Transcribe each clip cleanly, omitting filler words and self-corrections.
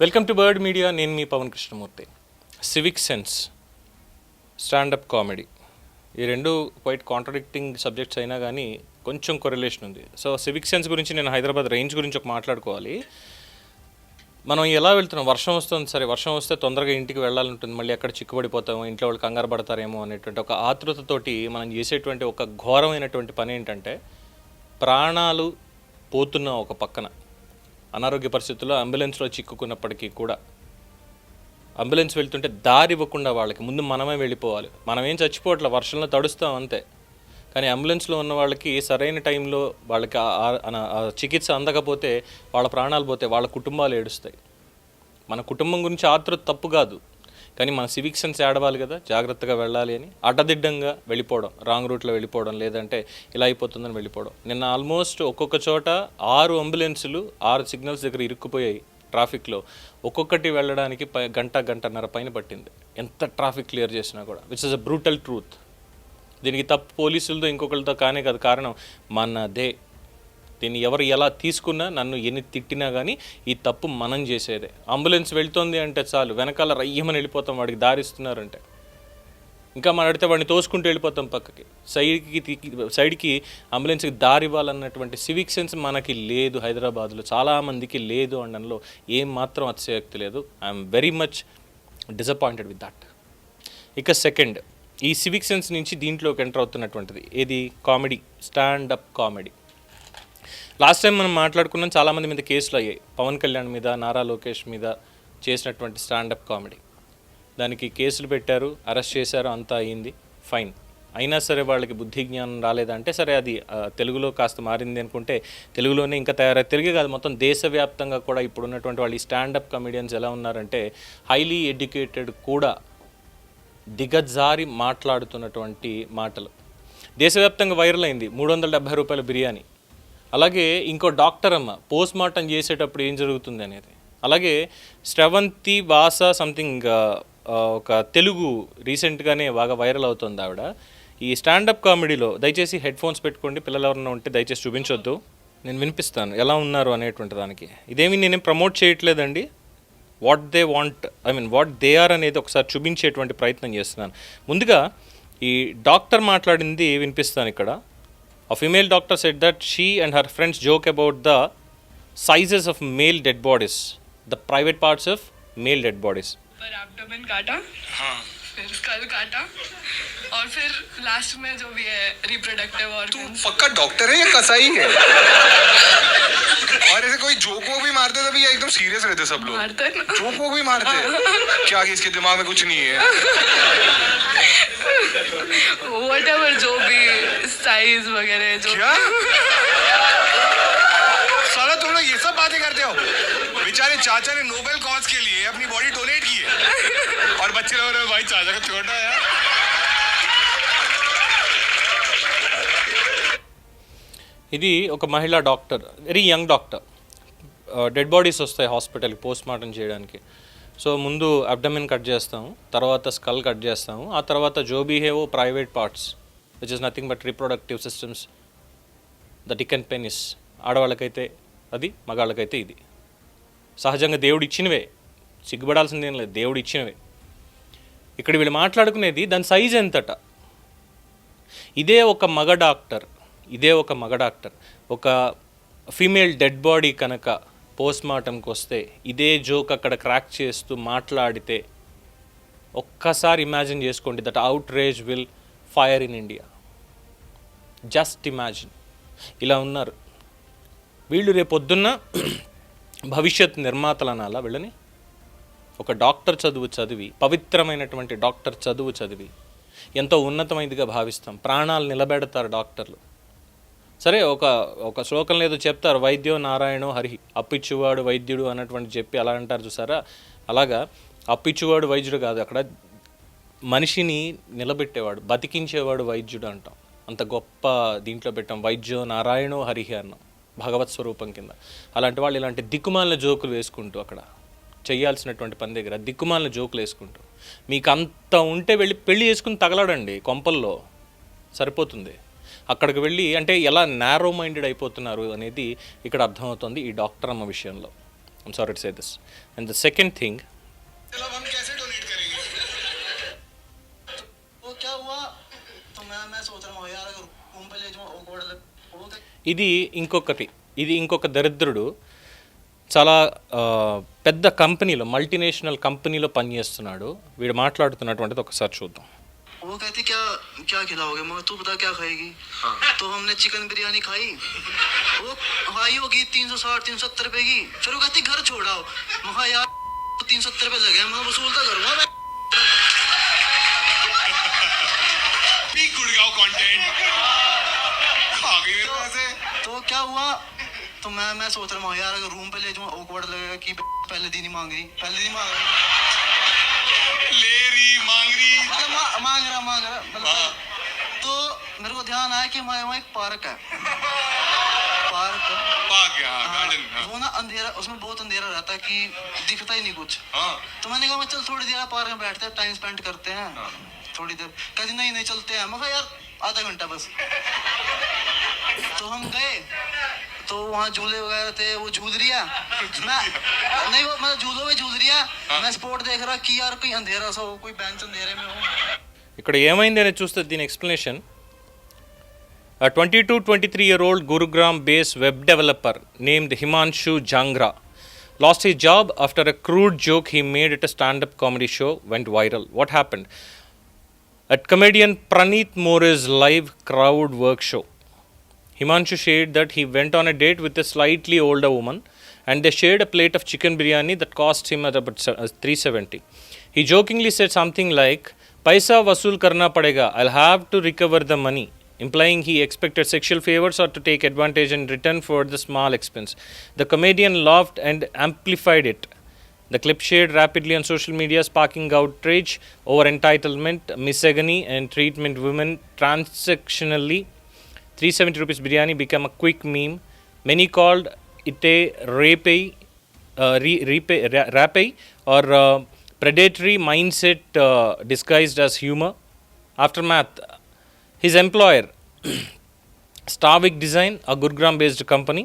Welcome to bird media. నేను మీ Pavan Krishnamurthy. Civic sense, standup comedy, ఈ రెండు క్వైట్ కాంట్రడిక్టింగ్ సబ్జెక్ట్స్ అయినా కానీ కొంచెం కొరిలేషన్ ఉంది. సో సివిక్ సెన్స్ గురించి నేను హైదరాబాద్ రేంజ్ గురించి ఒక మాట్లాడుకోవాలి. మనం ఎలా వెళ్తున్నాం? వర్షం వస్తుంది, సరే వర్షం వస్తే తొందరగా ఇంటికి వెళ్ళాలంటుంది, మళ్ళీ ఎక్కడ చిక్కుబడిపోతామో, ఇంట్లో వాళ్ళు కంగారు పడతారేమో అనేటువంటి ఒక ఆతృతతోటి మనం చేసేటువంటి ఒక ఘోరమైనటువంటి పని ఏంటంటే, ప్రాణాలు పోతున్న ఒక పక్కన అనారోగ్య పరిస్థితుల్లో అంబులెన్స్లో చిక్కుకున్నప్పటికీ కూడా అంబులెన్స్ వెళ్తుంటే దారి ఇవ్వకుండా వాళ్ళకి ముందు మనమే వెళ్ళిపోవాలి. మనం ఏం చచ్చిపోవట్లే, వర్షంలో తడుస్తాం అంతే. కానీ అంబులెన్స్లో ఉన్న వాళ్ళకి సరైన టైంలో వాళ్ళకి చికిత్స అందకపోతే వాళ్ళ ప్రాణాలు పోతే వాళ్ళ కుటుంబాలు ఏడుస్తాయి. మన కుటుంబం గురించి ఆతృత తప్పు కాదు, కానీ మన సివిక్ సెన్స్ ఏడవాలి కదా, జాగ్రత్తగా వెళ్ళాలి అని అడ్డదిడ్డంగా వెళ్ళిపోవడం, రాంగ్ రూట్లో వెళ్ళిపోవడం, లేదంటే ఇలా అయిపోతుందని వెళ్ళిపోవడం. నిన్న ఆల్మోస్ట్ ఒక్కొక్క చోట 6 అంబులెన్సులు 6 సిగ్నల్స్ దగ్గర ఇరుక్కుపోయాయి ట్రాఫిక్లో. ఒక్కొక్కటి వెళ్ళడానికి గంటన్నర పైన పట్టింది, ఎంత ట్రాఫిక్ క్లియర్ చేసినా కూడా, which is a brutal truth. దీనికి తప్పు పోలీసులతో ఇంకొకరితో కానే కాదు, కారణం మనదే. దీన్ని ఎవరు ఎలా తీసుకున్నా, నన్ను ఎన్ని తిట్టినా కానీ ఈ తప్పు మనం చేసేదే. అంబులెన్స్ వెళ్తుంది అంటే చాలు వెనకాల రయ్యమని వెళ్ళిపోతాం, వాడికి దారిస్తున్నారంటే. ఇంకా మాట్లాడితే వాడిని తోసుకుంటూ వెళ్ళిపోతాం పక్కకి. సైడ్కి అంబులెన్స్కి దారి ఇవ్వాలన్నటువంటి సివిక్ సెన్స్ మనకి లేదు హైదరాబాద్లో, చాలామందికి లేదు అనడంలో ఏం మాత్రం అతిశయోక్తి లేదు. I'm very much disappointed with that. ఇక సెకండ్, ఈ సివిక్ సెన్స్ నుంచి దీంట్లోకి ఎంటర్ అవుతున్నటువంటిది ఏది? Comedy, standup comedy. Last time మనం మాట్లాడుకున్నాం, చాలామంది మీద కేసులు అయ్యాయి. పవన్ కళ్యాణ్ మీద, నారా లోకేష్ మీద చేసినటువంటి స్టాండప్ కామెడీ. దానికి కేసులు పెట్టారు, అరెస్ట్ చేశారు, అంతా అయ్యింది, ఫైన్. అయినా సరే వాళ్ళకి బుద్ధి జ్ఞానం రాలేదంటే, సరే అది తెలుగులో కాస్త మారింది అనుకుంటే తెలుగులోనే ఇంకా తయారై, తెలుగే కాదు మొత్తం దేశవ్యాప్తంగా కూడా ఇప్పుడున్నటువంటి వాళ్ళు ఈ స్టాండప్ కమెడియన్స్ ఎలా ఉన్నారంటే, హైలీ ఎడ్యుకేటెడ్ కూడా దిగజారి మాట్లాడుతున్నటువంటి మాటలు. దేశవ్యాప్తంగా వైరల్ అయింది 370 రూపాయల బిర్యానీ. అలాగే ఇంకో డాక్టర్ అమ్మ పోస్ట్ మార్టం చేసేటప్పుడు ఏం జరుగుతుంది అనేది. అలాగే శ్రవంతి వాస సంథింగ్ ఒక తెలుగు రీసెంట్గానే బాగా వైరల్ అవుతుంది ఆవిడ. ఈ స్టాండప్ కామెడీలో దయచేసి హెడ్ ఫోన్స్ పెట్టుకోండి, పిల్లలు ఎవరన్నా ఉంటే దయచేసి చూపించొద్దు, నేను వినిపిస్తాను ఎలా ఉన్నారు అనేటువంటి దానికి. ఇదేమి నేనేం ప్రమోట్ చేయట్లేదండి. What they want, I mean what they are అనేది ఒకసారి చూపించేటువంటి ప్రయత్నం చేస్తున్నాను. ముందుగా ఈ డాక్టర్ మాట్లాడింది వినిపిస్తాను ఇక్కడ. A female doctor said that she and her friends joke about the sizes of male dead bodies, the private parts of male dead bodies. पर एब्डोमेन काटा, हाँ, फिर स्कल काटा, और फिर लास्ट में जो भी है रिप्रोडक्टिव ऑर्गन्स. तू पक्का डॉक्टर है या कसाई है? और ऐसे कोई जोक वो भी मारते तभी एकदम सीरियस रहते सब लोग. मारते ना, जोक वो भी मारते. क्या कि इसके दिमाग में कुछ नहीं है? व्हाटएवर जो भी साइज वगैरह जो. क्या? साला तुम लोग ये सब बातें करते हो? बेचारे चाचा ने नोबेल कॉज के लिए अपनी बॉडी डोनेट की है और बच्चे लोग रहे भाई चाचा का छोटा है. ఇది ఒక మహిళా doctor, very young doctor. Dead bodies వస్తాయి హాస్పిటల్కి పోస్ట్ మార్టం చేయడానికి. సో ముందు అబ్డమెన్ కట్ చేస్తాము, తర్వాత స్కల్ కట్ చేస్తాము, ఆ తర్వాత జోబీ హేవో private parts which is nothing but reproductive systems, the dick and penis. ఆడవాళ్ళకైతే అది, మగాళ్ళకైతే ఇది. సహజంగా దేవుడు ఇచ్చినవే, సిగ్గుపడాల్సిందేం లేదు, దేవుడు ఇచ్చినవే. ఇక్కడ వీళ్ళు మాట్లాడుకునేది దాని సైజ్ ఎంతట. ఇదే ఒక మగ డాక్టర్ ఒక ఫీమేల్ డెడ్ బాడీ కనుక పోస్ట్ మార్టంకి వస్తే ఇదే జోక్ అక్కడ క్రాక్ చేస్తూ మాట్లాడితే ఒక్కసారి ఇమాజిన్ చేసుకోండి, that outrage will fire in India. Just imagine. ఇలా ఉన్నారు వీళ్ళు. రేపొద్దున్న భవిష్యత్ నిర్మాతలు అనాలా వీళ్ళని. ఒక డాక్టర్ చదువు చదివి, పవిత్రమైనటువంటి డాక్టర్ చదువు చదివి ఎంతో ఉన్నతమైనదిగా భావిస్తాం, ప్రాణాలు నిలబెడతారు డాక్టర్లు. సరే, ఒక శ్లోకంలో ఏదో చెప్తారు, వైద్యో నారాయణో హరి, అప్పిచ్చువాడు వైద్యుడు అన్నటువంటి చెప్పి అలా అంటారు చూసారా. అలాగా అప్పిచ్చువాడు వైద్యుడు కాదు, అక్కడ మనిషిని నిలబెట్టేవాడు, బతికించేవాడు వైద్యుడు అంటాం. అంత గొప్ప దీంట్లో పెట్టాం, వైద్యో నారాయణో హరిహి అన్నాం భగవత్ స్వరూపం కింద. అలాంటి వాళ్ళు ఇలాంటి దిక్కుమాలిన జోకులు వేసుకుంటూ, అక్కడ చేయాల్సినటువంటి పని దగ్గర దిక్కుమాలిన జోకులు వేసుకుంటూ, మీకు అంత ఉంటే వెళ్ళి పెళ్లి చేసుకుని తగలడండి కొంపల్లో, సరిపోతుంది. అక్కడికి వెళ్ళి అంటే ఎలా నారో మైండెడ్ అయిపోతున్నారు అనేది ఇక్కడ అర్థమవుతుంది ఈ డాక్టర్ అమ్మ విషయంలో. I'm sorry to say this. And the second thing, चलो अब हम कैसे डोनेट करेंगे? वो क्या हुआ तो मैं सोच रहा हूँ यार अगर रूम पे ले जाऊँ वो ఇది ఇంకొక దరిద్రుడు చాలా పెద్ద కంపెనీలో మల్టీనేషనల్ కంపెనీలో పనిచేస్తున్నాడు. వీడు మాట్లాడుతున్నటువంటిది ఒకసారి చూద్దాం. वो कहती क्या क्या खिलाओगे मगर तू बता क्या खाएगी. तो हमने चिकन बिरयानी खाई, वो हाई होगी 360-370 रुपए की. फिर वो कहती घर छोड़ाओ. महा यार 370 रुपए लगे मैं वसूलता करूँगा मैं. पीक गुड़गांव कंटेंट खा गई मेरे पैसे. तो क्या हुआ तो मैं सोच रहा हूँ यार अगर रूम पे ले जाऊँ awkward लगेगा कि पहले दिन ही मांग रही ले रही मांग रही मतलब मांग रहा मतलब. तो मेरे को ध्यान आया कि हमारे वहाँ एक पार्क है. पार्क है गार्डन. वो ना अंधेरा, उसमें बहुत अंधेरा रहता है कि दिखता ही नहीं कुछ. हाँ तो मैंने कहा मैं चल थोड़ी देर पार्क में बैठते हैं टाइम स्पेंड करते हैं थोड़ी देर. कहती नहीं चलते हैं. मैं कहा यार आधा घंटा बस. तो हम गए तो वहाँ झूले वगैरह थे, वो झूल रिया मैं नहीं वो मतलब झूलों में झूल रिया. मैं स्पोर्ट देख रहा कि यार कोई अंधेरा सा हो, कोई बेंच अंधेरे में हो. ఇక్కడ ఏమైంది అనేది చూస్తే దీని explanation. A 22-23-year-old Gurugram-based web developer named Himanshu Jangra lost his job after a crude joke he made at a stand-up comedy show went viral. What happened? At comedian Praneeth More's live crowd work show, Himanshu shared that he went on a date with a slightly older woman and they shared a plate of chicken biryani that cost him at about $370. He jokingly said something like, "Paisa vasool karna padega, I'll have to recover the money," implying he expected sexual favors or to take advantage in return for the small expense. The comedian laughed and amplified it. The clip shared rapidly on social media, sparking outrage over entitlement, misogyny, and treatment women transactionally. 370 rupees biryani became a quick meme. Many called it a rape or predatory mindset disguised as humor. Aftermath. His employer, Starvik Design, a Gurugram-based company,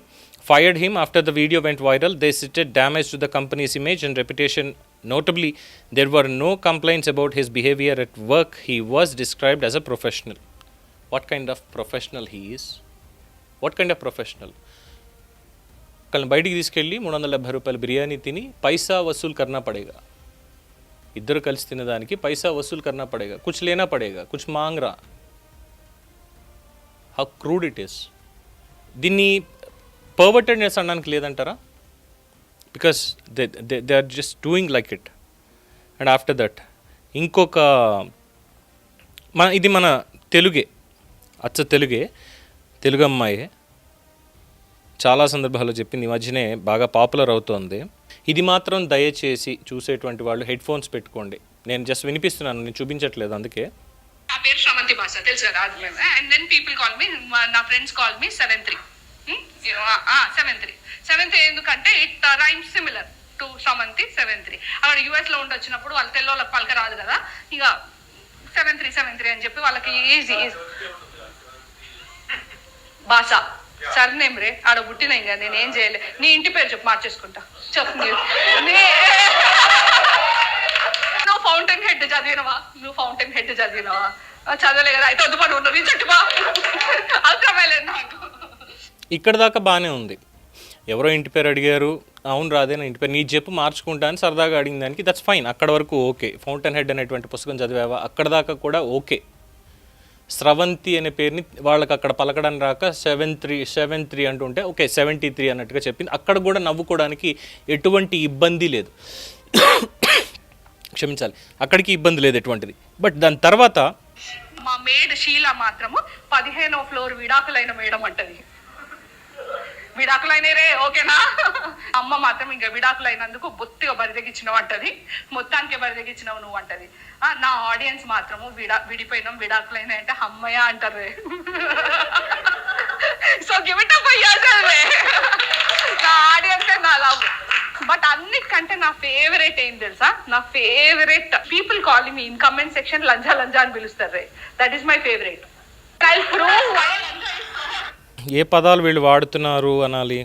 fired him after the video went viral. They cited damage to the company's image and reputation. Notably, there were no complaints about his behavior at work. He was described as a professional. What kind of professional he is? What kind of professional? కళ్ళని బయటికి తీసుకెళ్ళి 370 రూపాయల బిర్యానీ తిని పైసా వసూలు కర్నా పడేగా. ఇద్దరు కలిసి తినదానికి పైసా వసూలు కర్నా పడేగా. కుచ్ లేనా పడేగా, కుచ్ మాంగ్ రా. How crude it is. దీన్ని పర్వర్టెడ్నెస్ అనడానికి లేదంటారా? Because they are just doing like it. And after that ఇంకొక ఇది మన తెలుగే, అచ్చ తెలుగు అమ్మాయే చాలా సందర్భాల్లో చెప్పింది, ఈ మధ్యనే బాగా పాపులర్ అవుతోంది. ఇది మాత్రం దయచేసి చూసేటువంటి వాళ్ళు హెడ్ ఫోన్స్ పెట్టుకోండి. నేను జస్ట్ వినిపిస్తున్నాను, నేను చూపించట్లేదు అందుకే. నా పేరు శ్రవంతి భాష, తెలుసు కదా. And then people call me, నా ఫ్రెండ్స్ కాల్ మీ 7-3. 7-3 ఎందుకంటే it rhymes similar to Sravanthi 7-3. అక్కడ US లో ఉండొచ్చినప్పుడు వాళ్ళు తెల్లోళ్ళకి పలక రాదు కదా, ఇక 7-3 అని చెప్పి వాళ్ళకి ఈజీ భాష సర్నేమ్ రే. ఆడ పుట్టిన ఇంకా నేను ఏం చేయలే. నీ ఇంటి పేరు చెప్పు, మార్చేసుకుంటా. చెప్పు. నువ్వు ఫౌంటైన్ హెడ్ చదివినవా? చదవలే కదా, అయితే వద్దు పడు ఉన్నది చెట్టుబా. అర్థమేలేదు నాకు. ఇక్కడ దాకా బాగానే ఉంది. ఎవరో ఇంటి పేరు అడిగారు, అవును రాదే నా ఇంటి పేరు, నీ చెప్పు మార్చుకుంటా అని సరదాగా అడిగిన దానికి దట్స్ ఫైన్, అక్కడ వరకు ఓకే. ఫౌంటైన్ హెడ్ అనేటువంటి పుస్తకం చదివావా, అక్కడ దాకా కూడా ఓకే. స్రవంతి అనే పేరుని వాళ్ళకి అక్కడ పలకడం రాక 7-3 అంటుంటే ఓకే 73 అన్నట్టుగా చెప్పింది. అక్కడ కూడా నవ్వుకోవడానికి ఎటువంటి ఇబ్బంది లేదు, క్షమించాలి, అక్కడికి ఇబ్బంది లేదు ఎటువంటిది. బట్ దాని తర్వాత మా మేడ్ షీలా మాత్రము 15వ ఫ్లోర్ విడాకులైన మేడం అంటది. విడాకులైన రే ఓకేనా. అమ్మ మాత్రం ఇంకా విడాకులైనందుకు బొత్తిగా బరిదెగించినవు అంటది, మొత్తానికి బరిదెగించినవు నువ్వు అంటది. నా ఆడియన్స్ మాత్రము విడిపోయినాం విడాకులైన అంటే అమ్మయ్య అంటారు. సో గివ్ ఇట్ అప్ అయ్యాసే. నా ఆడియన్స్ నా లవ్. బట్ అన్నిటికంటే నా ఫేవరెట్ ఏం తెలుసా, నా favourite people call me in comment section లంజా అని పిలుస్తారు. That is my favourite. ఏ పదాలు వీళ్ళు వాడుతున్నారు అనాలి.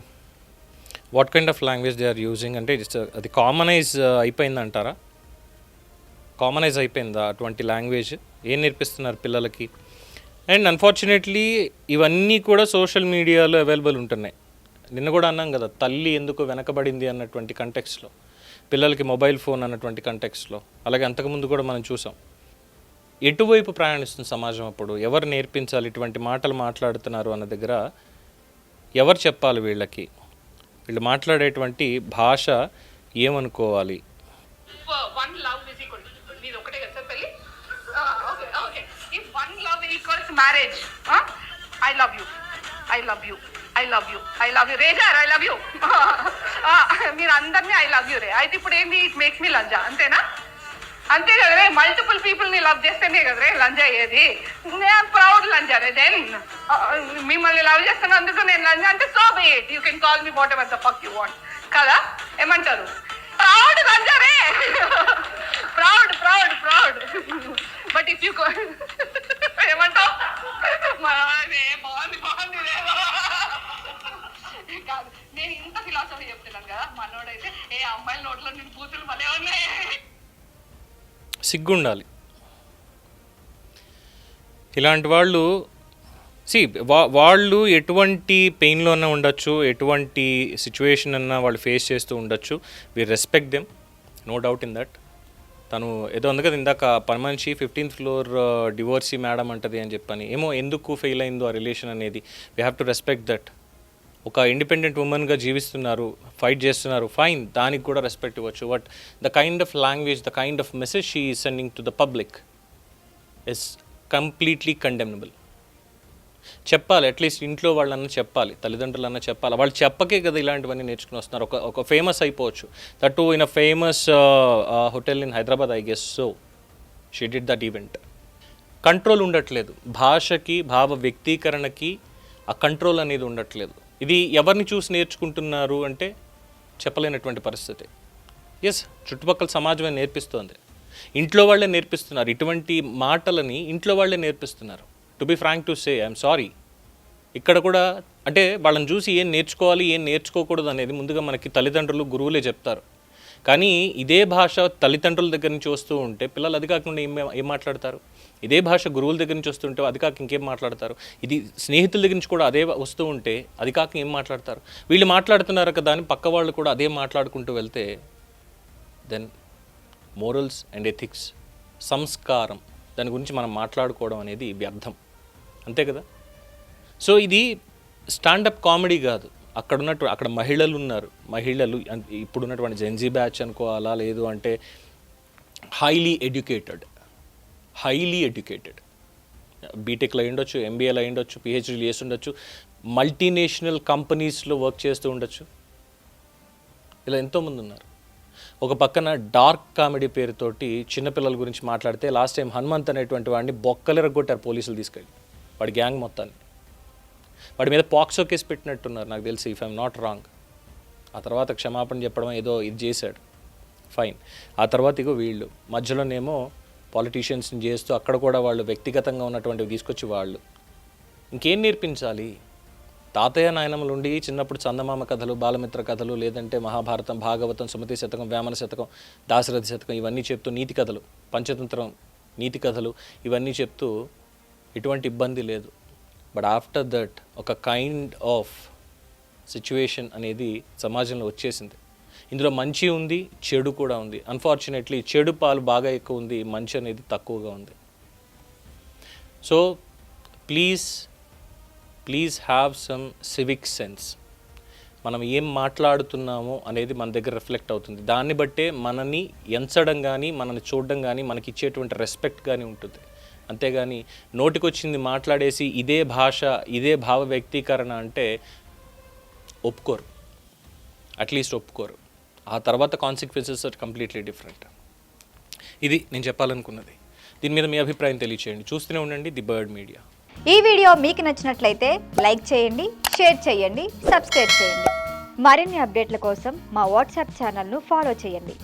What kind of language they are using అంటే అది కామనైజ్ అయిపోయిందంటారా? కామనైజ్ అయిపోయిందా అటువంటి లాంగ్వేజ్? ఏం నేర్పిస్తున్నారు పిల్లలకి? అండ్ అన్ఫార్చునేట్లీ ఇవన్నీ కూడా సోషల్ మీడియాలో అవైలబుల్ ఉంటున్నాయి. నిన్న కూడా అన్నాం కదా, తల్లి ఎందుకు వెనకబడింది అన్నటువంటి కంటెక్స్లో, పిల్లలకి మొబైల్ ఫోన్ అన్నటువంటి కంటెక్స్లో. అలాగే అంతకుముందు కూడా మనం చూసాం. ఎటువైపు ప్రయాణిస్తుంది సమాజం? అప్పుడు ఎవరు నేర్పించాలి? ఇటువంటి మాటలు మాట్లాడుతున్నారు అన్న దగ్గర ఎవరు చెప్పాలి వీళ్ళకి? వీళ్ళు మాట్లాడేటువంటి భాష ఏమనుకోవాలి? వన్ లవ్ ఇస్ ఈక్వల్ మీది ఒకటే కదా సార్ పెళ్ళి? Okay okay. If one love equals marriage, I love you, I love you, I love you, I love you razor, I love you. మీరు అందరినీ ఐ లవ్ యూ రే. అయితే ఇప్పుడు ఏంటి? It makes me లంజా, అంతేనా? అంతే కదా రే. మల్టిపుల్ పీపుల్ని లవ్ చేస్తేనే కదా రే లంజా అయ్యేది. నేను ప్రౌడ్ లంజా రే. దెన్ మిమ్మల్ని లవ్ చేస్తున్నందుకు నేను లంజా అంటే so be it. You can call me whatever the fuck you want కదా. ఏమంటారు? ప్రౌడ్ లంజా రే. Proud proud proud. But if you ఏమంటావు? బాగుంది బాగుంది కాదు. నేను ఇంత ఫిలాసఫీ చెప్తున్నాను కదా, మనోడైతే ఏ అమ్మాయిల నోట్లో నేను బూతులు భలే ఉన్నాయి. సిగ్గుండాలి ఇలాంటి వాళ్ళు. వాళ్ళు ఎటువంటి పెయిన్లోనే ఉండొచ్చు, ఎటువంటి సిచ్యువేషన్ అన్నా వాళ్ళు ఫేస్ చేస్తూ ఉండొచ్చు. We respect them, no doubt in that. తను ఏదో ఉంది కదా ఇందాక పని మనిషి 15th ఫ్లోర్ డివోర్సీ మేడం అంటది అని చెప్పని. ఏమో ఎందుకు ఫెయిల్ అయిందో ఆ రిలేషన్ అనేది. We have to respect that. ఒక ఇండిపెండెంట్ ఉమెన్గా జీవిస్తున్నారు, ఫైట్ చేస్తున్నారు, ఫైన్, దానికి కూడా రెస్పెక్ట్ ఇవ్వచ్చు. But the kind of language, the kind of message she is sending to the public is completely condemnable. చెప్పాలి, అట్లీస్ట్ ఇంట్లో వాళ్ళన్నా చెప్పాలి, తల్లిదండ్రులన్నా చెప్పాలి. వాళ్ళు చెప్పకే కదా ఇలాంటివన్నీ నేర్చుకుని వస్తున్నారు. ఒక ఫేమస్ అయిపోవచ్చు. That in a famous hotel in Hyderabad, I guess so she did that event. Control ఉండట్లేదు భాషకి, భావ వ్యక్తీకరణకి. ఆ కంట్రోల్ అనేది ఉండట్లేదు. ఇది ఎవరిని చూసి నేర్చుకుంటున్నారు అంటే చెప్పలేనటువంటి పరిస్థితి. ఎస్, చుట్టుపక్కల సమాజమే నేర్పిస్తోంది, ఇంట్లో వాళ్ళే నేర్పిస్తున్నారు. ఇటువంటి మాటలని ఇంట్లో వాళ్ళే నేర్పిస్తున్నారు. To be frank to say, I'm sorry. ఇక్కడ కూడా అంటే వాళ్ళని చూసి ఏం నేర్చుకోవాలి, ఏం నేర్చుకోకూడదు అనేది ముందుగా మనకి తల్లిదండ్రులు, గురువులే చెప్తారు. కానీ ఇదే భాష తల్లిదండ్రుల దగ్గర నుంచి వస్తూ ఉంటే పిల్లలు అది కాకుండా ఏం మాట్లాడతారు? ఇదే భాష గురువుల దగ్గర నుంచి వస్తుంటే అది కాక ఇంకేం మాట్లాడతారు? ఇది స్నేహితుల దగ్గర నుంచి కూడా అదే వస్తూ ఉంటే అది కాక ఏం మాట్లాడతారు? వీళ్ళు మాట్లాడుతున్నారు కదా అని పక్క వాళ్ళు కూడా అదే మాట్లాడుకుంటూ వెళ్తే దెన్ మోరల్స్ అండ్ ఎథిక్స్, సంస్కారం, దాని గురించి మనం మాట్లాడుకోవడం అనేది వ్యర్థం. అంతే కదా. సో ఇది స్టాండప్ కామెడీ కాదు. అక్కడ మహిళలు ఉన్నారు. మహిళలు ఇప్పుడున్నటువంటి జెన్జీ బ్యాచ్ అనుకోవాలా, లేదు అంటే హైలీ ఎడ్యుకేటెడ్ బీటెక్లో అయ్యుండొచ్చు, ఎంబీఏలో అయ్యుండొచ్చు, పిహెచ్డీలు చేసి ఉండొచ్చు, మల్టీనేషనల్ కంపెనీస్లో వర్క్ చేస్తూ ఉండొచ్చు. ఇలా ఎంతోమంది ఉన్నారు. ఒక పక్కన డార్క్ కామెడీ పేరుతోటి చిన్నపిల్లల గురించి మాట్లాడితే లాస్ట్ టైం హనుమంత్ అనేటువంటి వాడిని బొక్కలెరగొట్టారు పోలీసులు తీసుకెళ్ళి, వాడి గ్యాంగ్ మొత్తాన్ని. వాడి మీద పాక్సో కేసు పెట్టినట్టున్నారు నాకు తెలిసి, ఇఫ్ ఐఎమ్ నాట్ రాంగ్. ఆ తర్వాత క్షమాపణ చెప్పడం ఏదో ఇది చేశాడు, ఫైన్. ఆ తర్వాత ఇగో వీళ్ళు మధ్యలోనేమో పాలిటీషియన్స్ని చేస్తూ అక్కడ కూడా వాళ్ళు వ్యక్తిగతంగా ఉన్నటువంటివి తీసుకొచ్చి వాళ్ళు ఇంకేం నేర్పించాలి? తాతయ్య నాయనమ్మలు ఉండి చిన్నప్పుడు చందమామ కథలు, బాలమిత్ర కథలు, లేదంటే మహాభారతం, భాగవతం, సుమతి శతకం, వేమన శతకం, దాశరథి శతకం ఇవన్నీ చెప్తూ నీతి కథలు, పంచతంత్రం నీతి కథలు ఇవన్నీ చెప్తూ ఎటువంటి ఇబ్బంది లేదు. బట్ ఆఫ్టర్ దట్ ఒక కైండ్ ఆఫ్ సిచ్యువేషన్ అనేది సమాజంలో వచ్చేసింది. ఇందులో మంచి ఉంది, చెడు కూడా ఉంది. అన్ఫార్చునేట్లీ చెడు పాలు బాగా ఎక్కువ ఉంది, మంచి అనేది తక్కువగా ఉంది. So please have some civic sense. మనం ఏం మాట్లాడుతున్నామో అనేది మన దగ్గర రిఫ్లెక్ట్ అవుతుంది. దాన్ని బట్టే మనని ఎంచడం కానీ, మనని చూడడం కానీ, మనకి ఇచ్చేటువంటి రెస్పెక్ట్ కానీ ఉంటుంది. అంతేగాని నోటికొచ్చింది మాట్లాడేసి ఇదే భాష, ఇదే భావ వ్యక్తీకరణ అంటే ఒప్పుకోరు, అట్లీస్ట్ ఒప్పుకోరు. ఆ తర్వాత కాన్సిక్వెన్సెస్ ఆర్ కంప్లీట్లీ డిఫరెంట్. ఇది నేను చెప్పాలనుకున్నది. దీని మీద మీ అభిప్రాయం తెలియచేయండి. చూస్తూనే ఉండండి ది బర్డ్ మీడియా. ఈ వీడియో మీకు నచ్చినట్లయితే లైక్ చేయండి, షేర్ చేయండి, సబ్స్క్రైబ్ చేయండి. మరిన్ని అప్డేట్ల కోసం మా వాట్సాప్ ఛానల్ను ఫాలో చేయండి.